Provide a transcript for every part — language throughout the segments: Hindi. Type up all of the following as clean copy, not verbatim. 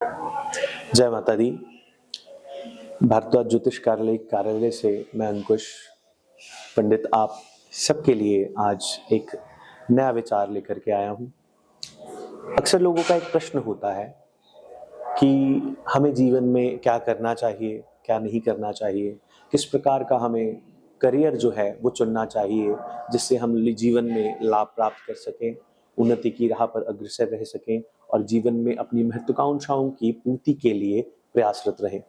जय माता दी। भारद्वाज ज्योतिष कार्यालय से मैं अंकुश पंडित आप सबके लिए आज एक नया विचार लेकर के आया हूँ। अक्सर लोगों का एक प्रश्न होता है कि हमें जीवन में क्या करना चाहिए, क्या नहीं करना चाहिए, किस प्रकार का हमें करियर जो है वो चुनना चाहिए जिससे हम जीवन में लाभ प्राप्त कर सकें, उन्नति की राह पर अग्रसर रह सकें और जीवन में अपनी महत्वाकांक्षाओं की पूर्ति के लिए प्रयासरत रहें।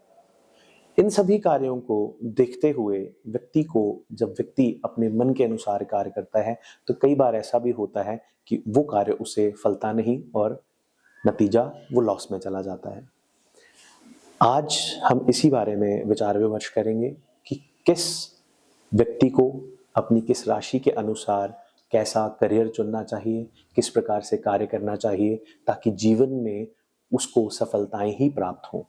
इन सभी कार्यों को देखते हुए जब व्यक्ति अपने मन के अनुसार कार्य करता है तो कई बार ऐसा भी होता है कि वो कार्य उसे फलता नहीं और नतीजा वो लॉस में चला जाता है। आज हम इसी बारे में विचार विमर्श करेंगे कि किस व्यक्ति को अपनी किस राशि के अनुसार कैसा करियर चुनना चाहिए, किस प्रकार से कार्य करना चाहिए ताकि जीवन में उसको सफलताएं ही प्राप्त हों।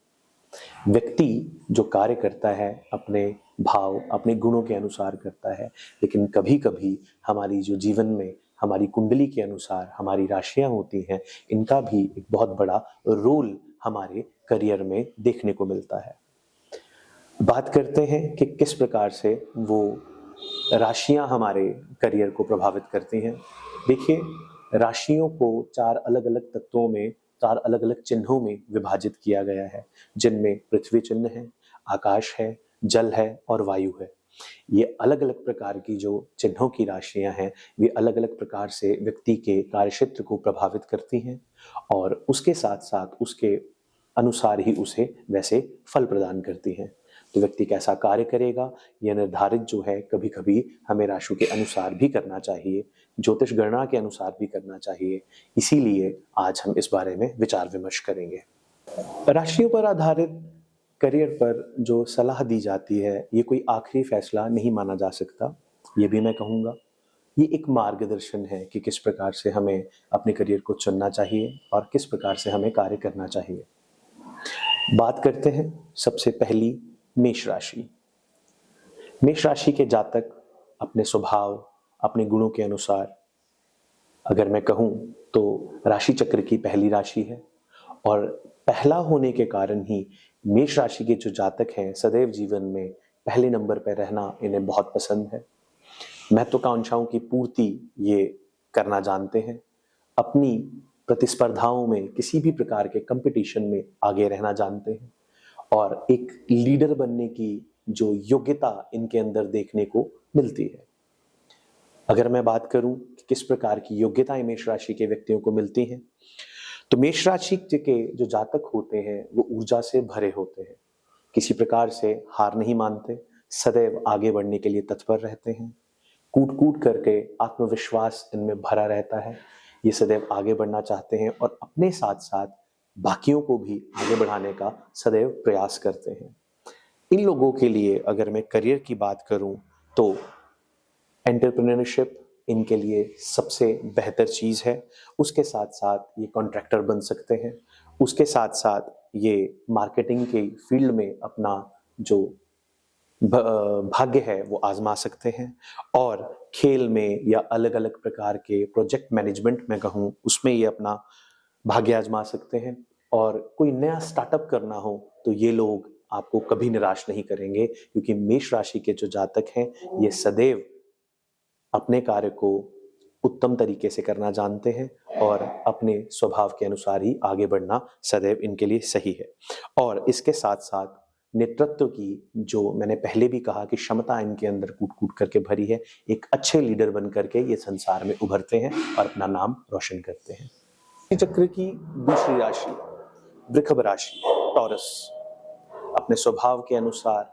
व्यक्ति जो कार्य करता है अपने भाव अपने गुणों के अनुसार करता है, लेकिन कभी कभी हमारी जो जीवन में हमारी कुंडली के अनुसार हमारी राशियां होती हैं, इनका भी एक बहुत बड़ा रोल हमारे करियर में देखने को मिलता है। बात करते हैं कि किस प्रकार से वो राशियां हमारे करियर को प्रभावित करती हैं। देखिए, राशियों को चार अलग अलग तत्वों में, चार अलग अलग चिन्हों में विभाजित किया गया है, जिनमें पृथ्वी चिन्ह है, आकाश है, जल है और वायु है। ये अलग अलग प्रकार की जो चिन्हों की राशियां हैं, वे अलग अलग प्रकार से व्यक्ति के कार्यक्षेत्र को प्रभावित करती हैं और उसके साथ साथ उसके अनुसार ही उसे वैसे फल प्रदान करती हैं। तो व्यक्ति कैसा कार्य करेगा यह निर्धारित जो है कभी कभी हमें राशि के अनुसार भी करना चाहिए, ज्योतिष गणना के अनुसार भी करना चाहिए। इसीलिए आज हम इस बारे में विचार विमर्श करेंगे। राशियों पर आधारित करियर पर जो सलाह दी जाती है, ये कोई आखिरी फैसला नहीं माना जा सकता। ये भी मैं कहूँगा, ये एक मार्गदर्शन है कि किस प्रकार से हमें अपने करियर को चुनना चाहिए और किस प्रकार से हमें कार्य करना चाहिए। बात करते हैं सबसे पहली मेष राशि। मेष राशि के जातक अपने स्वभाव अपने गुणों के अनुसार, अगर मैं कहूं तो राशि चक्र की पहली राशि है और पहला होने के कारण ही मेष राशि के जो जातक हैं सदैव जीवन में पहले नंबर पर रहना इन्हें बहुत पसंद है। महत्वाकांक्षाओं की पूर्ति ये करना जानते हैं, अपनी प्रतिस्पर्धाओं में किसी भी प्रकार के कंपटीशन में आगे रहना जानते हैं और एक लीडर बनने की जो योग्यता इनके अंदर देखने को मिलती है। अगर मैं बात करूं कि किस प्रकार की योग्यताएं मेष राशि के व्यक्तियों को मिलती हैं, तो मेष राशि के जो जातक होते हैं वो ऊर्जा से भरे होते हैं, किसी प्रकार से हार नहीं मानते, सदैव आगे बढ़ने के लिए तत्पर रहते हैं, कूट कूट करके आत्मविश्वास इनमें भरा रहता है। ये सदैव आगे बढ़ना चाहते हैं और अपने साथ साथ बाकियों को भी आगे बढ़ाने का सदैव प्रयास करते हैं। इन लोगों के लिए अगर मैं करियर की बात करूं तो एंटरप्रेन्योरशिप इनके लिए सबसे बेहतर चीज है। उसके साथ साथ ये कॉन्ट्रैक्टर बन सकते हैं, उसके साथ साथ ये मार्केटिंग के फील्ड में अपना जो भाग्य है वो आजमा सकते हैं और खेल में या अलग अलग प्रकार के प्रोजेक्ट मैनेजमेंट में कहूँ उसमें ये अपना भाग्य आजमा सकते हैं। और कोई नया स्टार्टअप करना हो तो ये लोग आपको कभी निराश नहीं करेंगे, क्योंकि मेष राशि के जो जातक हैं ये सदैव अपने कार्य को उत्तम तरीके से करना जानते हैं और अपने स्वभाव के अनुसार ही आगे बढ़ना सदैव इनके लिए सही है। और इसके साथ साथ नेतृत्व की जो मैंने पहले भी कहा कि क्षमता इनके अंदर कूट कूट करके भरी है, एक अच्छे लीडर बन करके ये संसार में उभरते हैं और अपना नाम रोशन करते हैं। चक्र की दूसरी राशि वृषभ राशि, टॉरस। अपने स्वभाव के अनुसार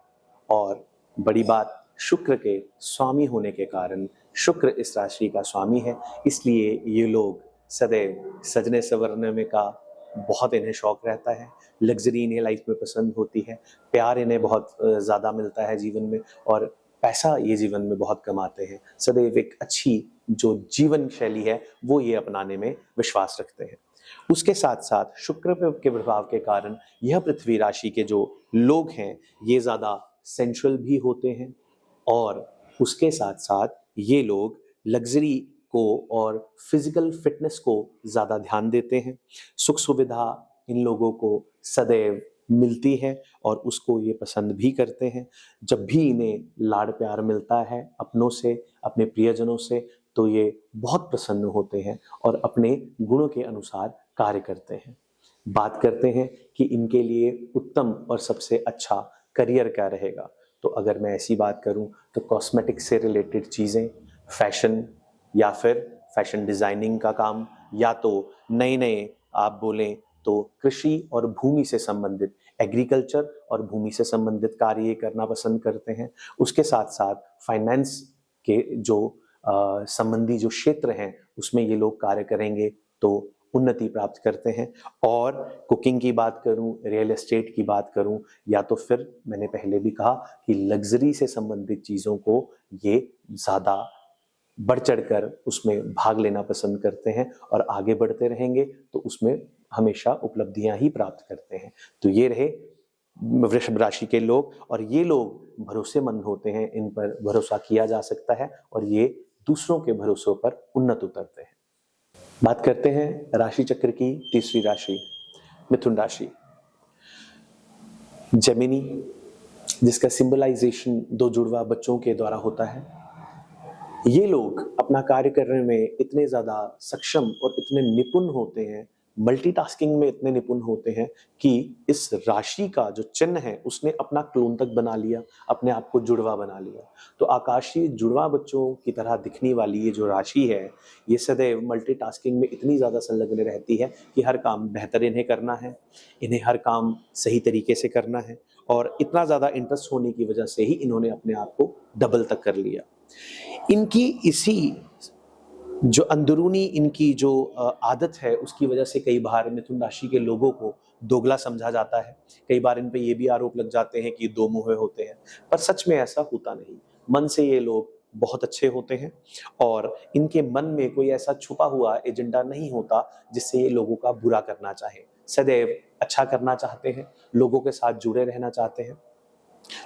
और बड़ी बात शुक्र के स्वामी होने के कारण, शुक्र इस राशि का स्वामी है, इसलिए ये लोग सदैव सजने संवरने में का बहुत इन्हें शौक रहता है। लग्जरी इन्हें लाइफ में पसंद होती है, प्यार इन्हें बहुत ज़्यादा मिलता है जीवन में और पैसा ये जीवन में बहुत कमाते हैं। सदैव एक अच्छी जो जीवन शैली है वो ये अपनाने में विश्वास रखते हैं। उसके साथ साथ शुक्र के प्रभाव के कारण यह पृथ्वी राशि के जो लोग हैं ये ज़्यादा सेंशुअल भी होते हैं और उसके साथ साथ ये लोग लग्जरी को और फिजिकल फिटनेस को ज़्यादा ध्यान देते हैं। सुख सुविधा इन लोगों को सदैव मिलती है और उसको ये पसंद भी करते हैं। जब भी इन्हें लाड़ प्यार मिलता है अपनों से, अपने प्रियजनों से, तो ये बहुत प्रसन्न होते हैं और अपने गुणों के अनुसार कार्य करते हैं। बात करते हैं कि इनके लिए उत्तम और सबसे अच्छा करियर क्या रहेगा। तो अगर मैं ऐसी बात करूं तो कॉस्मेटिक्स से रिलेटेड चीज़ें, फैशन या फिर फैशन डिज़ाइनिंग का काम, या तो नए नए आप बोलें तो कृषि और भूमि से संबंधित, एग्रीकल्चर और भूमि से संबंधित कार्य करना पसंद करते हैं। उसके साथ साथ फाइनेंस के जो संबंधी जो क्षेत्र हैं उसमें ये लोग कार्य करेंगे तो उन्नति प्राप्त करते हैं। और कुकिंग की बात करूं, रियल एस्टेट की बात करूं, या तो फिर मैंने पहले भी कहा कि लग्जरी से संबंधित चीज़ों को ये ज़्यादा बढ़ चढ़कर उसमें भाग लेना पसंद करते हैं और आगे बढ़ते रहेंगे तो उसमें हमेशा उपलब्धियां ही प्राप्त करते हैं। तो ये रहे वृषभ राशि के लोग, और ये लोग भरोसेमंद होते हैं, इन पर भरोसा किया जा सकता है और ये दूसरों के भरोसों पर उन्नत उतरते हैं। बात करते हैं राशि चक्र की तीसरी राशि, मिथुन राशि। जेमिनी, जिसका सिंबलाइजेशन दो जुड़वा बच्चों के द्वारा होता है, ये लोग अपना कार्य करने में इतने ज़्यादा सक्षम और इतने निपुण होते हैं, मल्टीटास्किंग में इतने निपुण होते हैं कि इस राशि का जो चिन्ह है उसने अपना क्लोन तक बना लिया, अपने आप को जुड़वा बना लिया। तो आकाशीय जुड़वा बच्चों की तरह दिखने वाली ये जो राशि है, ये सदैव मल्टीटास्किंग में इतनी ज़्यादा संलग्न रहती है कि हर काम बेहतर इन्हें करना है, इन्हें हर काम सही तरीके से करना है, और इतना ज़्यादा इंटरेस्ट होने की वजह से ही इन्होंने अपने आप को डबल तक कर लिया। इनकी इसी जो अंदरूनी इनकी जो आदत है उसकी वजह से कई बार मिथुन राशि के लोगों को दोगला समझा जाता है। कई बार इन पे ये भी आरोप लग जाते हैं कि दो मुँहे होते हैं, पर सच में ऐसा होता नहीं। मन से ये लोग बहुत अच्छे होते हैं और इनके मन में कोई ऐसा छुपा हुआ एजेंडा नहीं होता जिससे ये लोगों का बुरा करना चाहे। सदैव अच्छा करना चाहते हैं, लोगों के साथ जुड़े रहना चाहते हैं।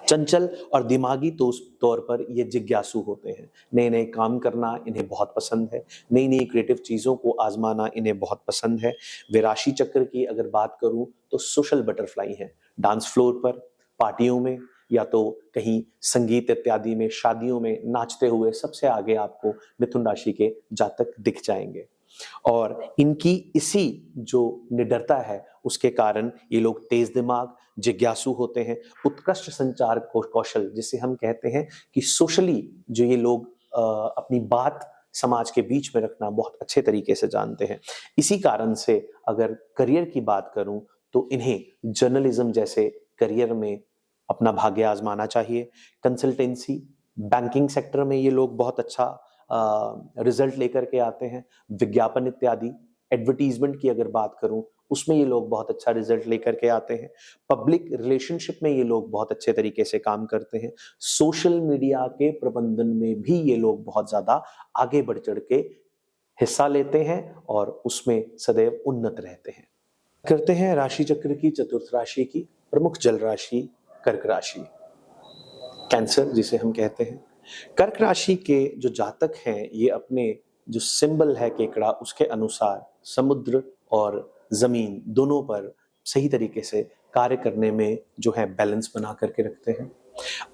चंचल और दिमागी तौर पर ये जिज्ञासु होते हैं। नए नए काम करना इन्हें बहुत पसंद है, नई नई क्रिएटिव चीज़ों को आजमाना इन्हें बहुत पसंद है। वे राशि चक्र की अगर बात करूं तो सोशल बटरफ्लाई हैं। डांस फ्लोर पर, पार्टियों में, या तो कहीं संगीत इत्यादि में, शादियों में नाचते हुए सबसे आगे आपको मिथुन राशि के जातक दिख जाएंगे। और इनकी इसी जो निडरता है उसके कारण ये लोग तेज दिमाग, जिज्ञासु होते हैं। उत्कृष्ट संचार कौशल, जिसे हम कहते हैं कि सोशली जो ये लोग अपनी बात समाज के बीच में रखना बहुत अच्छे तरीके से जानते हैं। इसी कारण से अगर करियर की बात करूं तो इन्हें जर्नलिज्म जैसे करियर में अपना भाग्य आजमाना चाहिए। कंसल्टेंसी, बैंकिंग सेक्टर में ये लोग बहुत अच्छा रिजल्ट लेकर के आते हैं। विज्ञापन इत्यादि, एडवर्टीजमेंट की अगर बात करूं उसमें ये लोग बहुत अच्छा रिजल्ट लेकर के आते हैं। पब्लिक रिलेशनशिप में ये लोग बहुत अच्छे तरीके से काम करते हैं। सोशल मीडिया के प्रबंधन में भी ये लोग बहुत ज्यादा आगे बढ़ चढ़ के हिस्सा लेते हैं और उसमें सदैव उन्नत रहते हैं। करते हैं राशि चक्र की चतुर्थ राशि की, प्रमुख जल राशि कर्क राशि, कैंसर जिसे हम कहते हैं। कर्क राशि के जो जातक हैं ये अपने जो सिंबल है केकड़ा, उसके अनुसार समुद्र और जमीन दोनों पर सही तरीके से कार्य करने में जो है बैलेंस बना करके रखते हैं।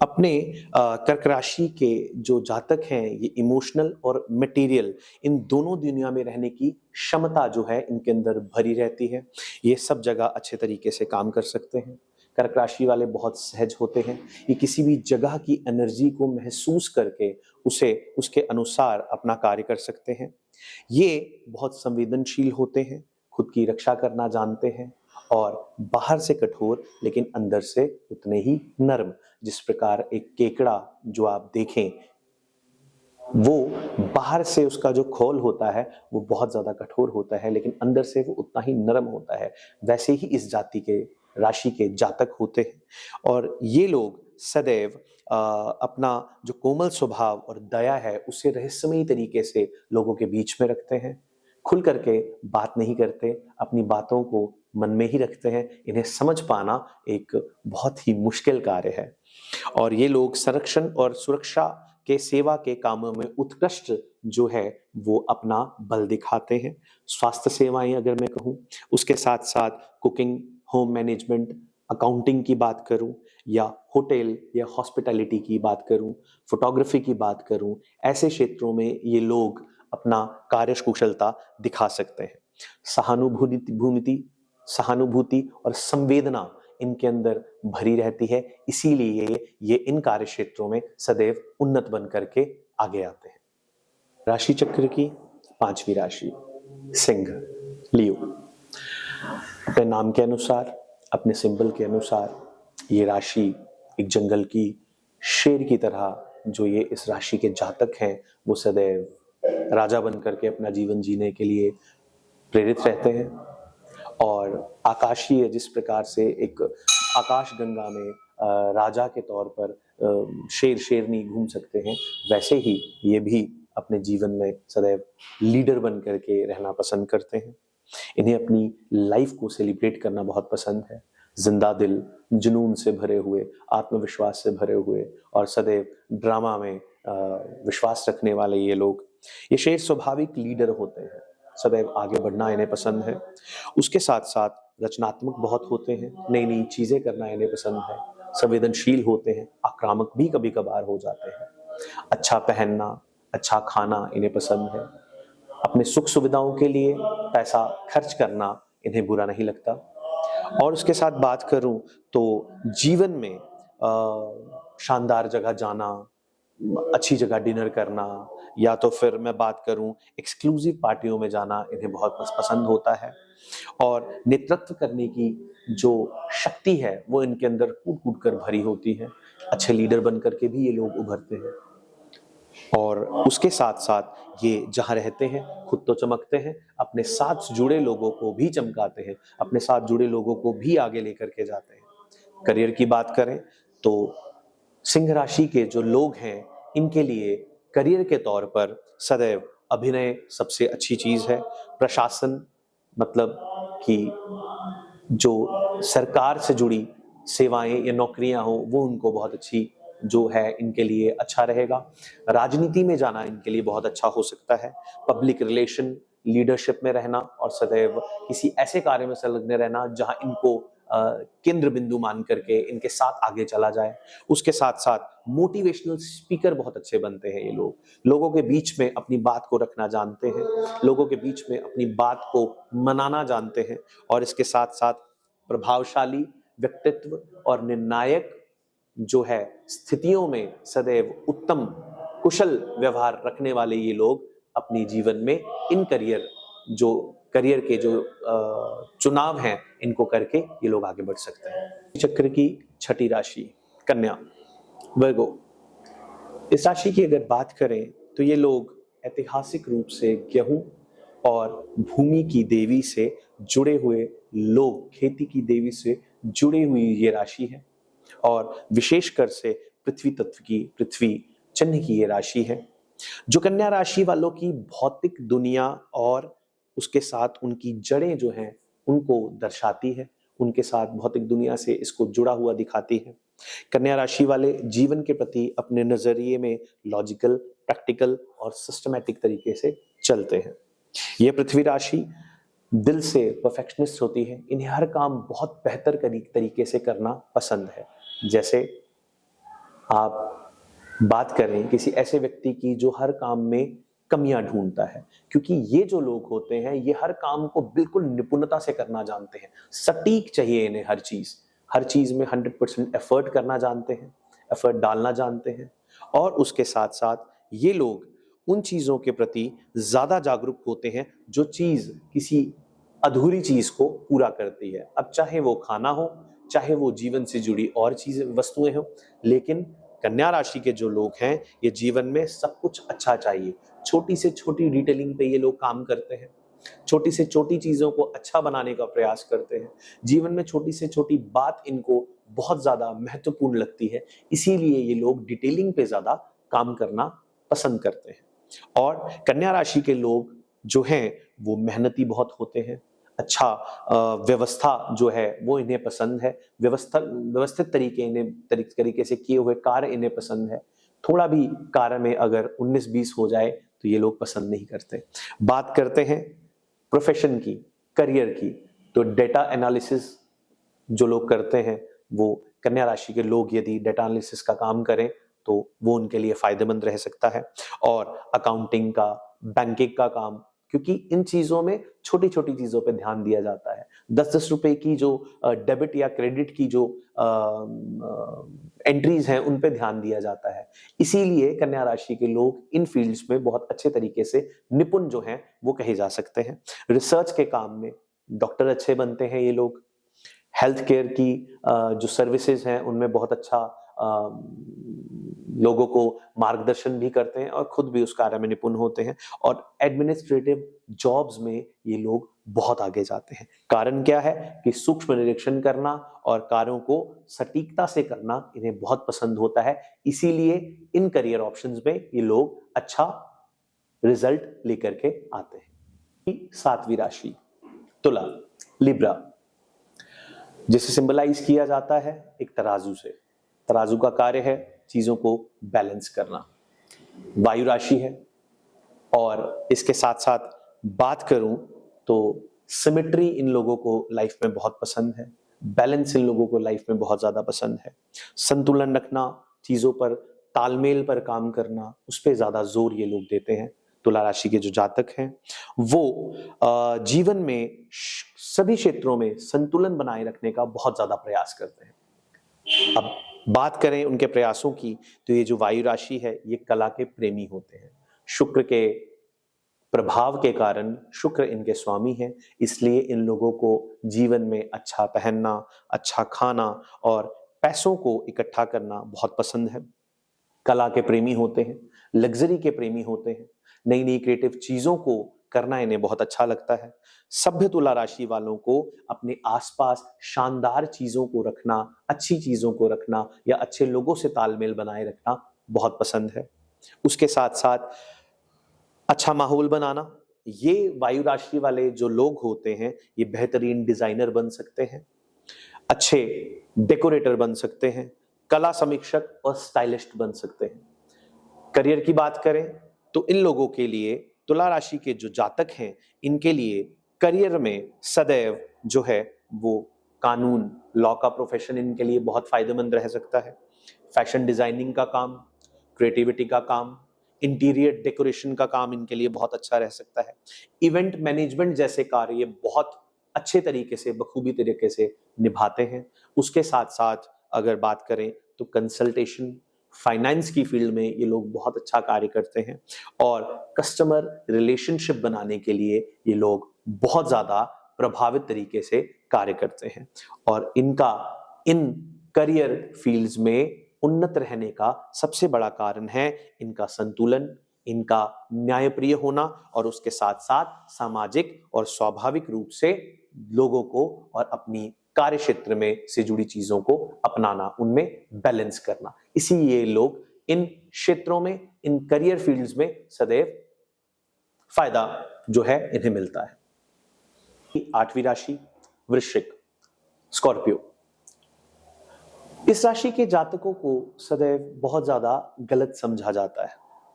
अपने कर्क राशि के जो जातक हैं ये इमोशनल और मटेरियल, इन दोनों दुनिया में रहने की क्षमता जो है इनके अंदर भरी रहती है। ये सब जगह अच्छे तरीके से काम कर सकते हैं। कर्क राशि वाले बहुत सहज होते हैं। ये किसी भी जगह की एनर्जी को महसूस करके उसे उसके अनुसार अपना कार्य कर सकते हैं। ये बहुत संवेदनशील होते हैं, खुद की रक्षा करना जानते हैं और बाहर से कठोर लेकिन अंदर से उतने ही नर्म। जिस प्रकार एक केकड़ा जो आप देखें वो बाहर से उसका जो खोल होता है वो बहुत ज्यादा कठोर होता है लेकिन अंदर से वो उतना ही नरम होता है, वैसे ही इस जाति के राशि के जातक होते हैं। और ये लोग सदैव अपना जो कोमल स्वभाव और दया है उसे रहस्यमयी तरीके से लोगों के बीच में रखते हैं। खुल करके बात नहीं करते, अपनी बातों को मन में ही रखते हैं। इन्हें समझ पाना एक बहुत ही मुश्किल कार्य है और ये लोग संरक्षण और सुरक्षा के सेवा के कामों में उत्कृष्ट जो है वो अपना बल दिखाते हैं। स्वास्थ्य सेवाएं अगर मैं कहूँ, उसके साथ साथ कुकिंग, होम मैनेजमेंट, अकाउंटिंग की बात करूं, या होटल या हॉस्पिटैलिटी की बात करूं, फोटोग्राफी की बात करूं, ऐसे क्षेत्रों में ये लोग अपना कार्यकुशलता दिखा सकते हैं। सहानुभूति और संवेदना इनके अंदर भरी रहती है, इसीलिए ये इन कार्य क्षेत्रों में सदैव उन्नत बन करके आगे आते हैं। राशि चक्र की 5वीं राशि सिंह, लियो। अपने नाम के अनुसार, अपने सिंबल के अनुसार ये राशि एक जंगल की शेर की तरह, जो ये इस राशि के जातक हैं वो सदैव राजा बन करके अपना जीवन जीने के लिए प्रेरित रहते हैं। और आकाशीय, जिस प्रकार से एक आकाश गंगा में राजा के तौर पर शेर शेरनी घूम सकते हैं, वैसे ही ये भी अपने जीवन में सदैव लीडर बन करके रहना पसंद करते हैं। इन्हें अपनी लाइफ को सेलिब्रेट करना बहुत पसंद है। जिंदा दिल, जुनून से भरे हुए, आत्मविश्वास से भरे हुए और सदैव ड्रामा में विश्वास रखने वाले ये लोग, ये शेर स्वाभाविक लीडर होते हैं। सदैव आगे बढ़ना इन्हें पसंद है। उसके साथ साथ रचनात्मक बहुत होते हैं, नई नई चीजें करना इन्हें पसंद है। संवेदनशील होते हैं, आक्रामक भी कभी कभार हो जाते हैं। अच्छा पहनना, अच्छा खाना इन्हें पसंद है। अपने सुख सुविधाओं के लिए पैसा खर्च करना इन्हें बुरा नहीं लगता। और उसके साथ बात करूं तो जीवन में शानदार जगह जाना, अच्छी जगह डिनर करना, या तो फिर मैं बात करूं एक्सक्लूसिव पार्टियों में जाना इन्हें बहुत पसंद होता है। और नेतृत्व करने की जो शक्ति है वो इनके अंदर कूट कूट कर भरी होती है। अच्छे लीडर बन करके भी ये लोग उभरते हैं। और उसके साथ साथ ये जहाँ रहते हैं खुद तो चमकते हैं, अपने साथ जुड़े लोगों को भी चमकाते हैं, अपने साथ जुड़े लोगों को भी आगे लेकर के जाते हैं। करियर की बात करें तो सिंह राशि के जो लोग हैं, इनके लिए करियर के तौर पर सदैव अभिनय सबसे अच्छी चीज है। प्रशासन, मतलब कि जो सरकार से जुड़ी सेवाएं या नौकरियां हो, वो उनको बहुत अच्छी जो है इनके लिए अच्छा रहेगा। राजनीति में जाना इनके लिए बहुत अच्छा हो सकता है। पब्लिक रिलेशन, लीडरशिप में रहना और सदैव किसी ऐसे कार्य में संलग्न रहना जहां इनको केंद्र बिंदु मान करके इनके साथ आगे चला जाए। उसके साथ साथ मोटिवेशनल स्पीकर बहुत अच्छे बनते हैं ये लोग। लोगों के बीच में अपनी बात को रखना जानते हैं, लोगों के बीच में अपनी बात को मनाना जानते हैं। और इसके साथ साथ प्रभावशाली व्यक्तित्व और निर्णायक जो है स्थितियों में सदैव उत्तम कुशल व्यवहार रखने वाले ये लोग अपने जीवन में इन करियर के जो चुनाव हैं इनको करके ये लोग आगे बढ़ सकते हैं। चक्र की 6ठी राशि कन्या, वर्गो। इस राशि की अगर बात करें तो ये लोग ऐतिहासिक रूप से गेहूं और भूमि की देवी से जुड़े हुए लोग, खेती की देवी से जुड़ी हुई ये राशि है। और विशेषकर से पृथ्वी चिन्ह की ये राशि है, जो कन्या राशि वालों की भौतिक दुनिया और उसके साथ उनकी जड़ें जो हैं उनको दर्शाती है, उनके साथ भौतिक दुनिया से इसको जुड़ा हुआ दिखाती है। कन्या राशि वाले जीवन के प्रति अपने नजरिए में लॉजिकल, प्रैक्टिकल और सिस्टमैटिक तरीके से चलते हैं। ये पृथ्वी राशि दिल से परफेक्शनिस्ट होती है। इन्हें हर काम बहुत बेहतर तरीके से करना पसंद है। जैसे आप बात करें किसी ऐसे व्यक्ति की जो हर काम में कमियां ढूंढता है, क्योंकि ये जो लोग होते हैं ये हर काम को बिल्कुल निपुणता से करना जानते हैं। सटीक चाहिए इन्हें हर चीज में 100% एफर्ट करना जानते हैं, एफर्ट डालना जानते हैं। और उसके साथ साथ ये लोग उन चीजों के प्रति ज्यादा जागरूक होते हैं जो चीज किसी अधूरी चीज को पूरा करती है। अब चाहे वो खाना हो, चाहे वो जीवन से जुड़ी और चीजें वस्तुएं हो, लेकिन कन्या राशि के जो लोग हैं ये जीवन में सब कुछ अच्छा चाहिए। छोटी से छोटी डिटेलिंग पे ये लोग काम करते हैं, छोटी से छोटी चीजों को अच्छा बनाने का प्रयास करते हैं। जीवन में छोटी से छोटी बात इनको बहुत ज्यादा महत्वपूर्ण लगती है, इसीलिए ये लोग डिटेलिंग पे ज्यादा काम करना पसंद करते हैं। और कन्या राशि के लोग जो हैं वो मेहनती बहुत होते हैं। अच्छा व्यवस्था जो है वो इन्हें पसंद है। व्यवस्थित तरीके से किए हुए कार्य इन्हें पसंद है। थोड़ा भी कार्य में अगर 19-20 हो जाए तो ये लोग पसंद नहीं करते। बात करते हैं प्रोफेशन की, करियर की, तो डेटा एनालिसिस जो लोग करते हैं, वो कन्या राशि के लोग यदि डेटा एनालिसिस का काम करें तो वो उनके लिए फायदेमंद रह सकता है। और अकाउंटिंग का, बैंकिंग का काम, क्योंकि इन चीजों में छोटी छोटी चीजों पे ध्यान दिया जाता है। 10-10 रुपए की जो डेबिट या क्रेडिट की जो एंट्रीज हैं उन पे ध्यान दिया जाता है। इसीलिए कन्या राशि के लोग इन फील्ड्स में बहुत अच्छे तरीके से निपुण जो हैं वो कहे जा सकते हैं। रिसर्च के काम में डॉक्टर अच्छे बनते हैं ये लोग। हेल्थ केयर की जो सर्विसेज हैं उनमें बहुत अच्छा लोगों को मार्गदर्शन भी करते हैं और खुद भी उस कार्य में निपुण होते हैं। और एडमिनिस्ट्रेटिव जॉब्स में ये लोग बहुत आगे जाते हैं। कारण क्या है कि सूक्ष्म निरीक्षण करना और कार्यों को सटीकता से करना इन्हें बहुत पसंद होता है। इसीलिए इन करियर ऑप्शंस में ये लोग अच्छा रिजल्ट लेकर के आते हैं। 7वीं राशि तुला, लिब्रा, जिसे सिंबलाइज किया जाता है एक तराजू से। तराजू का कार्य है चीजों को बैलेंस करना। वायु राशि है और इसके साथ साथ बात करूं तो सिमेट्री इन लोगों को लाइफ में बहुत पसंद है। बैलेंस इन लोगों को लाइफ में बहुत ज्यादा पसंद है। संतुलन रखना, चीजों पर तालमेल पर काम करना, उस पर ज्यादा जोर ये लोग देते हैं। तुला राशि के जो जातक हैं वो जीवन में सभी क्षेत्रों में संतुलन बनाए रखने का बहुत ज्यादा प्रयास करते हैं। अब बात करें उनके प्रयासों की तो ये जो वायु राशि है ये कला के प्रेमी होते हैं। शुक्र के प्रभाव के कारण शुक्र इनके स्वामी हैं, इसलिए इन लोगों को जीवन में अच्छा पहनना, अच्छा खाना और पैसों को इकट्ठा करना बहुत पसंद है। कला के प्रेमी होते हैं, लग्जरी के प्रेमी होते हैं, नई नई क्रिएटिव चीजों को करना इन्हें बहुत अच्छा लगता है। सभ्य तुला राशि वालों को अपने आसपास शानदार चीजों को रखना, अच्छी चीजों को रखना या अच्छे लोगों से तालमेल बनाए रखना बहुत पसंद है। उसके साथ साथ अच्छा माहौल बनाना। ये वायु राशि वाले जो लोग होते हैं ये बेहतरीन डिजाइनर बन सकते हैं, अच्छे डेकोरेटर बन सकते हैं, कला समीक्षक और स्टाइलिस्ट बन सकते हैं। करियर की बात करें तो इन लोगों के लिए, तुला राशि के जो जातक हैं इनके लिए करियर में सदैव जो है वो कानून, लॉ का प्रोफेशन इनके लिए बहुत फायदेमंद रह सकता है। फैशन डिजाइनिंग का काम, क्रिएटिविटी का काम, इंटीरियर डेकोरेशन का काम इनके लिए बहुत अच्छा रह सकता है। इवेंट मैनेजमेंट जैसे कार्य ये बहुत अच्छे तरीके से, बखूबी तरीके से निभाते हैं। उसके साथ साथ अगर बात करें तो कंसल्टेशन, फाइनेंस की फील्ड में ये लोग बहुत अच्छा कार्य करते हैं और कस्टमर रिलेशनशिप बनाने के लिए ये लोग बहुत ज्यादा प्रभावित तरीके से कार्य करते हैं। और इनका इन करियर फील्ड्स में उन्नत रहने का सबसे बड़ा कारण है इनका संतुलन, इनका न्यायप्रिय होना और उसके साथ साथ सामाजिक और स्वाभाविक रूप से लोगों को और अपनी कार्य क्षेत्र में से जुड़ी चीजों को अपनाना, उनमें बैलेंस करना। इसीलिए लोग इन क्षेत्रों में, इन करियर फील्ड्स में सदैव फायदा जो है इन्हें मिलता है। 8वीं राशि वृश्चिक, स्कॉर्पियो। इस राशि के जातकों को सदैव बहुत ज्यादा गलत समझा जाता है।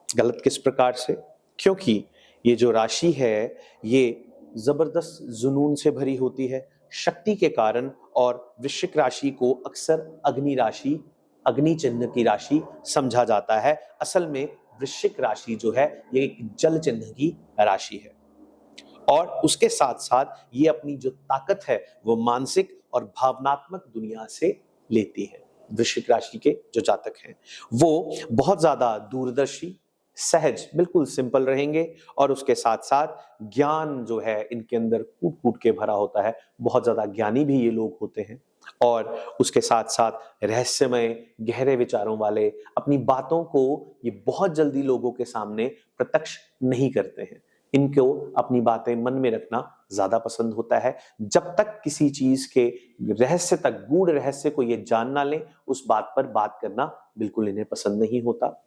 गलत किस प्रकार से? क्योंकि ये जो राशि है ये जबरदस्त जुनून से भरी होती है, शक्ति के कारण। और वृश्चिक राशि को अक्सर अग्नि राशि, अग्नि चिन्ह की राशि समझा जाता है। असल में वृश्चिक राशि जो है ये एक जल चिन्ह की राशि है और उसके साथ साथ ये अपनी जो ताकत है वो मानसिक और भावनात्मक दुनिया से लेती है। वृश्चिक राशि के जो जातक हैं वो बहुत ज्यादा दूरदर्शी, सहज, बिल्कुल सिंपल रहेंगे और उसके साथ साथ ज्ञान जो है इनके अंदर कूट कूट के भरा होता है। बहुत ज्यादा ज्ञानी भी ये लोग होते हैं और उसके साथ साथ रहस्यमय, गहरे विचारों वाले, अपनी बातों को ये बहुत जल्दी लोगों के सामने प्रत्यक्ष नहीं करते हैं। इनको अपनी बातें मन में रखना ज्यादा पसंद होता है। जब तक किसी चीज के रहस्य तक, गूढ़ रहस्य को ये जान ना लें, उस बात पर बात करना बिल्कुल इन्हें पसंद नहीं होता।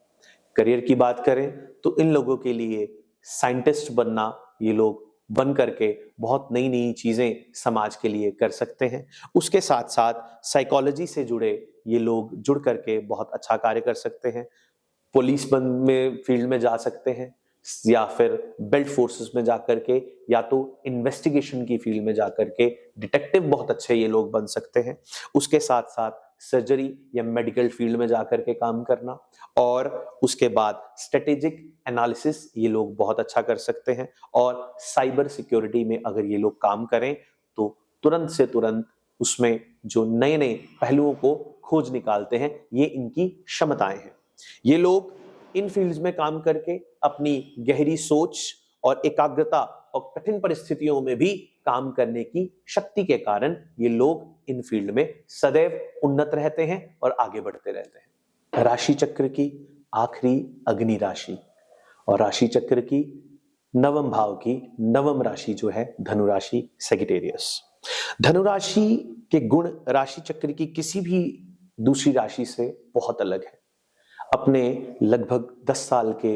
करियर की बात करें तो इन लोगों के लिए साइंटिस्ट बनना, ये लोग बन करके बहुत नई नई चीजें समाज के लिए कर सकते हैं। उसके साथ साथ साइकोलॉजी से जुड़े ये लोग जुड़ करके बहुत अच्छा कार्य कर सकते हैं। पुलिस में फील्ड में जा सकते हैं, या फिर बेल्ट फोर्सेस में जाकर के, या तो इन्वेस्टिगेशन की फील्ड में जाकर के डिटेक्टिव बहुत अच्छे ये लोग बन सकते हैं। उसके साथ साथ सर्जरी या मेडिकल फील्ड में जाकर के काम करना, और उसके बाद स्ट्रेटेजिक एनालिसिस ये लोग बहुत अच्छा कर सकते हैं। और साइबर सिक्योरिटी में अगर ये लोग काम करें तो तुरंत से तुरंत उसमें जो नए नए पहलुओं को खोज निकालते हैं, ये इनकी क्षमताएं हैं। ये लोग इन फील्ड्स में काम करके अपनी गहरी सोच और एकाग्रता और कठिन परिस्थितियों में भी काम करने की शक्ति के कारण ये लोग इन फील्ड में सदैव उन्नत रहते हैं और आगे बढ़ते रहते हैं। राशि चक्र की आखिरी अग्नि राशि और राशि चक्र की नवम भाव की नवम राशि जो है धनु राशि, सैजिटेरियस। धनु राशि के गुण राशि चक्र की किसी भी दूसरी राशि से बहुत अलग है। अपने लगभग 10 साल के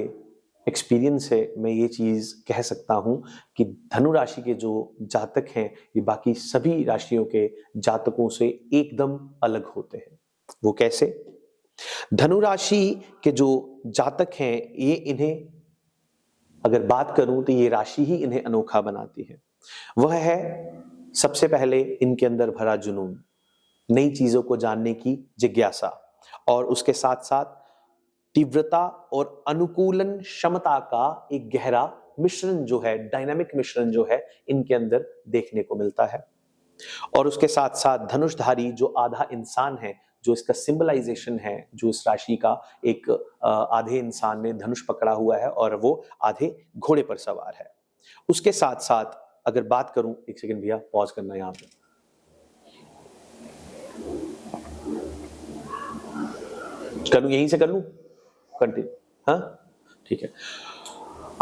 एक्सपीरियंस से मैं ये चीज कह सकता हूं कि धनु राशि के जो जातक हैं ये बाकी सभी राशियों के जातकों से एकदम अलग होते हैं। वो कैसे? धनु राशि के जो जातक हैं ये इन्हें अगर बात करूं तो ये राशि ही इन्हें अनोखा बनाती है। वह है सबसे पहले इनके अंदर भरा जुनून, नई चीजों को जानने की जिज्ञासा, और उसके साथ साथ तीव्रता और अनुकूलन क्षमता का एक गहरा मिश्रण जो है, डायनामिक मिश्रण जो है इनके अंदर देखने को मिलता है। और उसके साथ साथ धनुषधारी जो आधा इंसान है, जो इसका सिंबलाइजेशन है, जो इस राशि का एक आधे इंसान ने धनुष पकड़ा हुआ है और वो आधे घोड़े पर सवार है। उसके साथ साथ अगर बात करूं, एक सेकंड भैया पॉज करना यहां पे, कर लूं यहीं से कर लूं कंटिन्यू, हाँ ठीक है।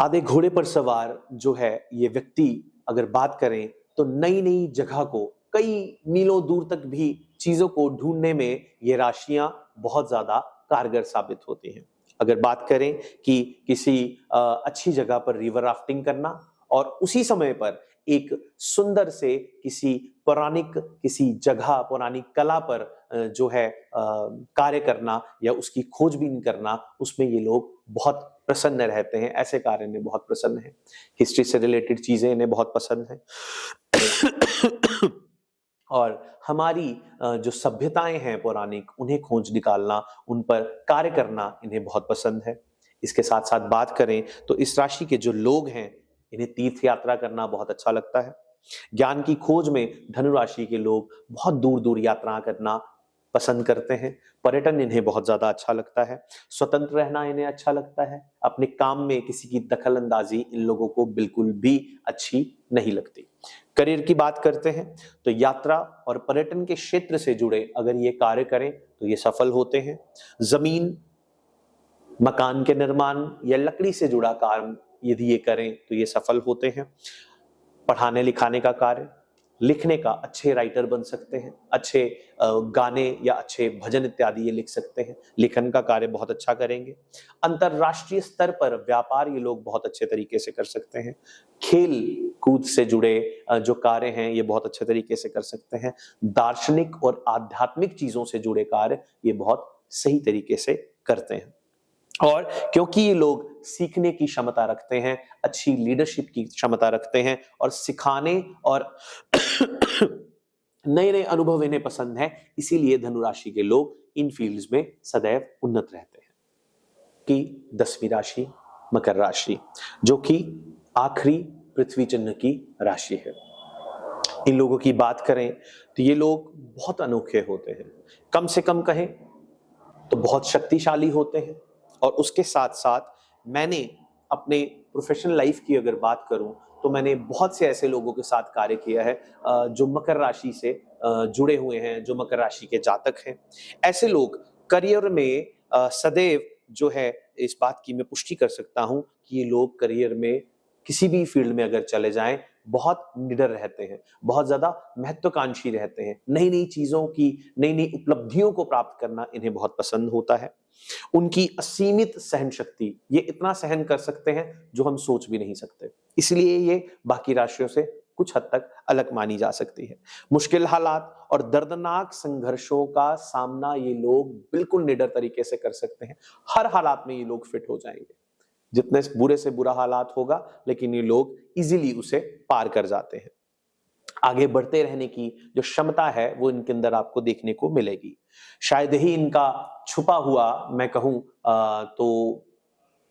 आधे घोड़े पर सवार जो है ये व्यक्ति अगर बात करें तो नई नई जगह को, कई मीलों दूर तक भी चीजों को ढूंढने में ये राशियां बहुत ज्यादा कारगर साबित होती हैं। अगर बात करें कि किसी अच्छी जगह पर रिवर राफ्टिंग करना और उसी समय पर एक सुंदर से किसी पौराणिक किसी जगह, पौराणिक कला पर जो है कार्य करना या उसकी खोजबीन करना, उसमें ये लोग बहुत प्रसन्न रहते हैं। ऐसे कार्य में बहुत प्रसन्न है। हिस्ट्री से रिलेटेड चीजें इन्हें बहुत पसंद है। और हमारी जो सभ्यताएं हैं पौराणिक, उन्हें खोज निकालना, उन पर कार्य करना इन्हें बहुत पसंद है। इसके साथ साथ बात करें तो इस राशि के जो लोग हैं इन्हें तीर्थ यात्रा करना बहुत अच्छा लगता है। ज्ञान की खोज में धनु राशि के लोग बहुत दूर दूर यात्रा करना पसंद करते हैं। पर्यटन इन्हें बहुत ज्यादा अच्छा लगता है। स्वतंत्र रहना इन्हें अच्छा लगता है। अपने काम में किसी की दखल अंदाजी इन लोगों को बिल्कुल भी अच्छी नहीं लगती। करियर की बात करते हैं तो यात्रा और पर्यटन के क्षेत्र से जुड़े अगर ये कार्य करें तो ये सफल होते हैं। जमीन, मकान के निर्माण या लकड़ी से जुड़ा काम यदि ये करें तो ये सफल होते हैं। पढ़ाने लिखाने का कार्य, लिखने का, अच्छे राइटर बन सकते हैं, अच्छे गाने या अच्छे भजन इत्यादि ये लिख सकते हैं। लिखन का कार्य बहुत अच्छा करेंगे। अंतरराष्ट्रीय स्तर पर व्यापार ये लोग बहुत अच्छे तरीके से कर सकते हैं। खेल कूद से जुड़े जो कार्य हैं ये बहुत अच्छे तरीके से कर सकते हैं। दार्शनिक और आध्यात्मिक चीजों से जुड़े कार्य ये बहुत सही तरीके से करते हैं। और क्योंकि ये लोग सीखने की क्षमता रखते हैं, अच्छी लीडरशिप की क्षमता रखते हैं और सिखाने और नए नए अनुभव इन्हें पसंद है, इसीलिए धनुराशि के लोग इन फील्ड्स में सदैव उन्नत रहते हैं। कि 10वीं राशि मकर राशि, जो कि आखिरी पृथ्वी चिन्ह की राशि है। इन लोगों की बात करें तो ये लोग बहुत अनोखे होते हैं। कम से कम कहें तो बहुत शक्तिशाली होते हैं। और उसके साथ साथ मैंने अपने प्रोफेशनल लाइफ की अगर बात करूं तो मैंने बहुत से ऐसे लोगों के साथ कार्य किया है जो मकर राशि से जुड़े हुए हैं, जो मकर राशि के जातक हैं। ऐसे लोग करियर में सदैव जो है, इस बात की मैं पुष्टि कर सकता हूं कि ये लोग करियर में किसी भी फील्ड में अगर चले जाएं बहुत निडर रहते हैं, बहुत ज्यादा महत्वाकांक्षी रहते हैं। नई नई चीजों की, नई नई उपलब्धियों को प्राप्त करना इन्हें बहुत पसंद होता है। उनकी असीमित सहन शक्ति, ये इतना सहन कर सकते हैं जो हम सोच भी नहीं सकते, इसलिए ये बाकी राशियों से कुछ हद तक अलग मानी जा सकती है। मुश्किल हालात और दर्दनाक संघर्षों का सामना ये लोग बिल्कुल निडर तरीके से कर सकते हैं। हर हालात में ये लोग फिट हो जाएंगे। जितने बुरे से बुरा हालात होगा, लेकिन ये लोग इजीली उसे पार कर जाते हैं। आगे बढ़ते रहने की जो क्षमता है वो इनके अंदर आपको देखने को मिलेगी। शायद ही इनका छुपा हुआ, मैं कहूं तो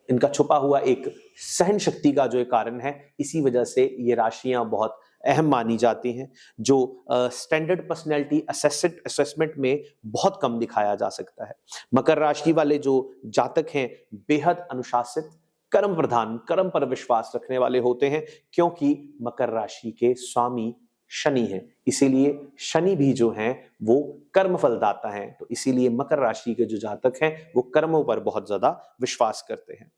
इनका छुपा हुआ एक सहन शक्ति का जो एक कारण है, इसी वजह से ये राशियां बहुत अहम मानी जाती हैं, जो स्टैंडर्ड पर्सनैलिटी असेसमेंट में बहुत कम दिखाया जा सकता है। मकर राशि वाले जो जातक हैं बेहद अनुशासित, कर्म प्रधान, कर्म पर विश्वास रखने वाले होते हैं, क्योंकि मकर राशि के स्वामी शनि है। इसीलिए शनि भी जो है वो कर्म फलदाता है। तो इसीलिए मकर राशि के जो जातक हैं वो कर्मों पर बहुत ज्यादा विश्वास करते हैं।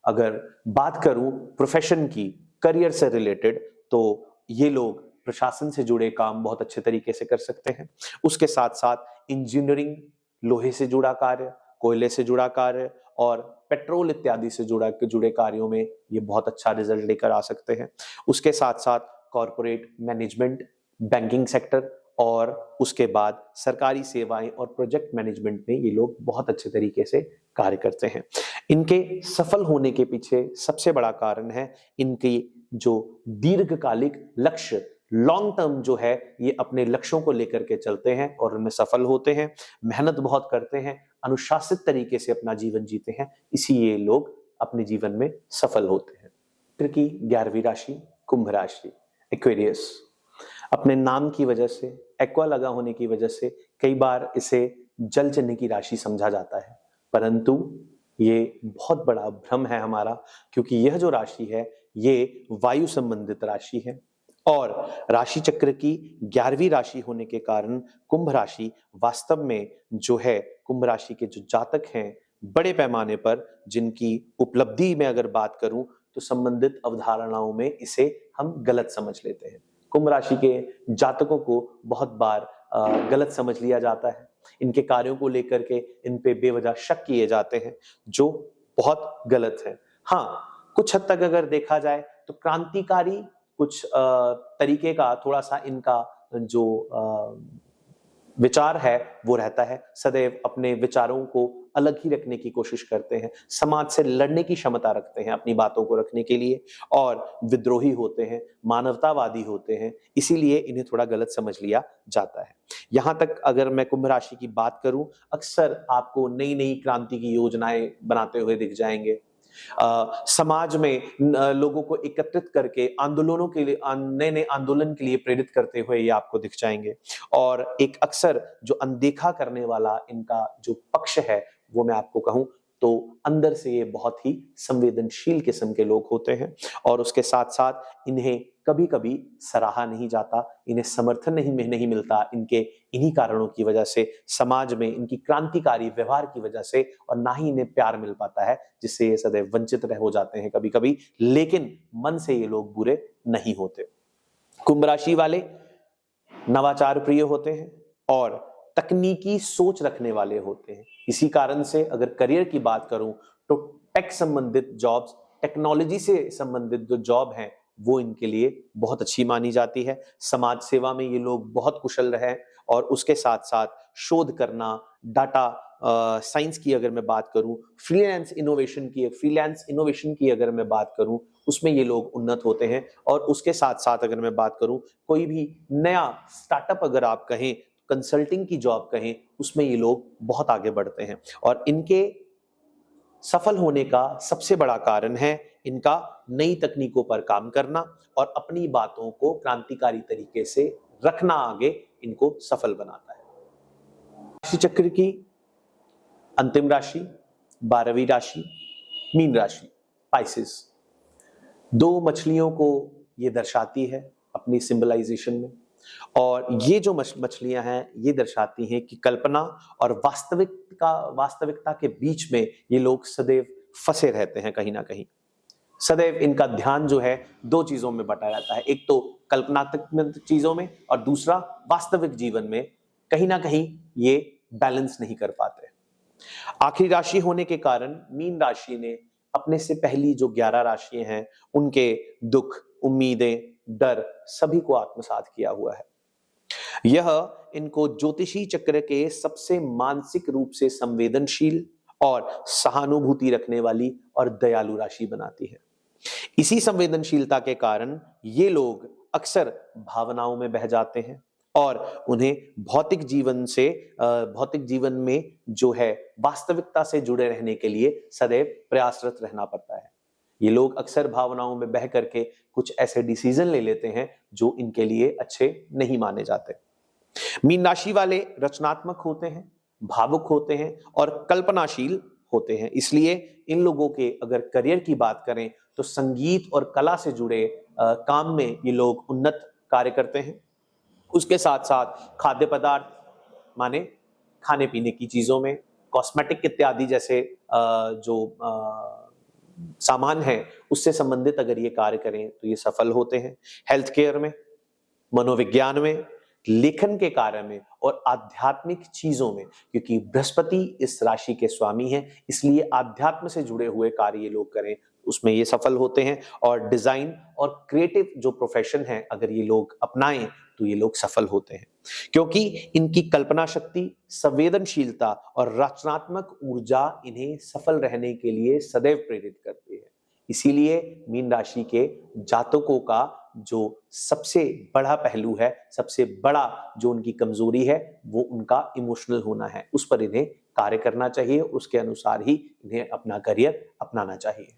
अगर बात करूं प्रोफेशन की, करियर से रिलेटेड, तो ये लोग प्रशासन से जुड़े काम बहुत अच्छे तरीके से कर सकते हैं। उसके साथ साथ इंजीनियरिंग, लोहे से जुड़ा कार्य, कोयले से जुड़ा कार्य और पेट्रोल इत्यादि से जुड़े कार्यों में ये बहुत अच्छा रिजल्ट लेकर आ सकते हैं। उसके साथ साथ कॉरपोरेट मैनेजमेंट, बैंकिंग सेक्टर और उसके बाद सरकारी सेवाएं और प्रोजेक्ट मैनेजमेंट में ये लोग बहुत अच्छे तरीके से कार्य करते हैं। इनके सफल होने के पीछे सबसे बड़ा कारण है इनकी जो दीर्घकालिक लक्ष्य, लॉन्ग टर्म जो है, ये अपने लक्ष्यों को लेकर के चलते हैं और उनमें सफल होते हैं। मेहनत बहुत करते हैं, अनुशासित तरीके से अपना जीवन जीते हैं, इसी ये लोग अपने जीवन में सफल होते हैं। चक्र की 11वीं राशि कुंभ राशि, एक्वेरियस। अपने नाम की वजह से, एक्वा लगा होने की वजह से कई बार इसे जल चिन्ह की राशि समझा जाता है, परंतु ये बहुत बड़ा भ्रम है हमारा, क्योंकि यह जो राशि है ये वायु संबंधित राशि है और राशि चक्र की 11वीं राशि होने के कारण कुंभ राशि वास्तव में जो है, कुंभ राशि के जो जातक हैं बड़े पैमाने पर जिनकी उपलब्धि में अगर बात करूं तो संबंधित अवधारणाओं में इसे हम गलत समझ लेते हैं। कुंभ राशि के जातकों को बहुत बार गलत समझ लिया जाता है। इनके कार्यों को लेकर के इन पे बेवजह शक किए जाते हैं, जो बहुत गलत है। हाँ, कुछ हद तक अगर देखा जाए तो क्रांतिकारी कुछ तरीके का थोड़ा सा इनका जो विचार है वो रहता है। सदैव अपने विचारों को अलग ही रखने की कोशिश करते हैं, समाज से लड़ने की क्षमता रखते हैं अपनी बातों को रखने के लिए, और विद्रोही होते हैं, मानवतावादी होते हैं, इसीलिए इन्हें थोड़ा गलत समझ लिया जाता है। यहां तक अगर मैं कुंभ राशि की बात करूं, अक्सर आपको नई नई क्रांति की योजनाएं बनाते हुए दिख जाएंगे। समाज में लोगों को एकत्रित करके आंदोलनों के लिए, नए नए आंदोलन के लिए प्रेरित करते हुए ये आपको दिख जाएंगे। और एक अक्सर जो अनदेखा करने वाला इनका जो पक्ष है वो मैं आपको कहूं तो अंदर से ये बहुत ही संवेदनशील किस्म के लोग होते हैं, और उसके साथ साथ इन्हें कभी कभी सराहा नहीं जाता, इन्हें समर्थन नहीं मिलता इनके इन्हीं कारणों की वजह से, समाज में इनकी क्रांतिकारी व्यवहार की वजह से, और ना ही इन्हें प्यार मिल पाता है, जिससे ये सदैव वंचित रह हो जाते हैं कभी कभी, लेकिन मन से ये लोग बुरे नहीं होते। कुंभ राशि वाले नवाचार प्रिय होते हैं और तकनीकी सोच रखने वाले होते हैं। इसी कारण से अगर करियर की बात करूं तो टेक संबंधित जॉब्स, टेक्नोलॉजी से संबंधित जो जॉब हैं वो इनके लिए बहुत अच्छी मानी जाती है। समाज सेवा में ये लोग बहुत कुशल रहे, और उसके साथ साथ शोध करना, डाटा साइंस की अगर मैं बात करूं, फ्रीलांस इनोवेशन की अगर मैं बात करूं, उसमें ये लोग उन्नत होते हैं। और उसके साथ साथ अगर मैं बात करूं, कोई भी नया स्टार्टअप अगर आप कहें, कंसल्टिंग की जॉब कहें, उसमें ये लोग बहुत आगे बढ़ते हैं। और इनके सफल होने का सबसे बड़ा कारण है इनका नई तकनीकों पर काम करना और अपनी बातों को क्रांतिकारी तरीके से रखना, आगे इनको सफल बनाता है। राशि चक्र की अंतिम राशि 12वीं राशि मीन राशि, पाइसेस। दो मछलियों को ये दर्शाती है अपनी सिंबलाइजेशन में, और ये जो मछलियां हैं ये दर्शाती हैं कि कल्पना और वास्तविकता के बीच में ये लोग सदैव फंसे रहते हैं कहीं ना कहीं। सदैव इनका ध्यान जो है दो चीजों में बटा रहता है, एक तो कल्पनात्मक चीजों में और दूसरा वास्तविक जीवन में। कहीं ना कहीं ये बैलेंस नहीं कर पाते। आखिरी राशि होने के कारण मीन राशि ने अपने से पहली जो 11 राशियां हैं उनके दुख, उम्मीदें, डर सभी को आत्मसात किया हुआ है। यह इनको ज्योतिषी चक्र के सबसे मानसिक रूप से संवेदनशील और सहानुभूति रखने वाली और दयालु राशि बनाती है। इसी संवेदनशीलता के कारण ये लोग अक्सर भावनाओं में बह जाते हैं और उन्हें भौतिक जीवन में जो है वास्तविकता से जुड़े रहने के लिए सदैव प्रयासरत रहना पड़ता है। ये लोग अक्सर भावनाओं में बह करके कुछ ऐसे डिसीजन ले लेते हैं जो इनके लिए अच्छे नहीं माने जाते। मीन राशि वाले रचनात्मक होते हैं, भावुक होते हैं और कल्पनाशील होते हैं। इसलिए इन लोगों के अगर करियर की बात करें तो संगीत और कला से जुड़े काम में ये लोग उन्नत कार्य करते हैं। उसके साथ साथ खाद्य पदार्थ माने खाने पीने की चीजों में, कॉस्मेटिक इत्यादि जैसे जो सामान है उससे संबंधित अगर ये कार्य करें तो ये सफल होते हैं। हेल्थ केयर में, मनोविज्ञान में, लेखन के कार्य में और आध्यात्मिक चीजों में, क्योंकि बृहस्पति इस राशि के स्वामी हैं, इसलिए आध्यात्म से जुड़े हुए कार्य ये लोग करें उसमें ये सफल होते हैं। और डिजाइन और क्रिएटिव जो प्रोफेशन है अगर ये लोग अपनाएं तो ये लोग सफल होते हैं, क्योंकि इनकी कल्पना शक्ति, संवेदनशीलता और रचनात्मक ऊर्जा इन्हें सफल रहने के लिए सदैव प्रेरित करती है। इसीलिए मीन राशि के जातकों का जो सबसे बड़ा पहलू है, सबसे बड़ा जो उनकी कमजोरी है, वो उनका इमोशनल होना है। उस पर इन्हें कार्य करना चाहिए, उसके अनुसार ही इन्हें अपना करियर अपनाना चाहिए।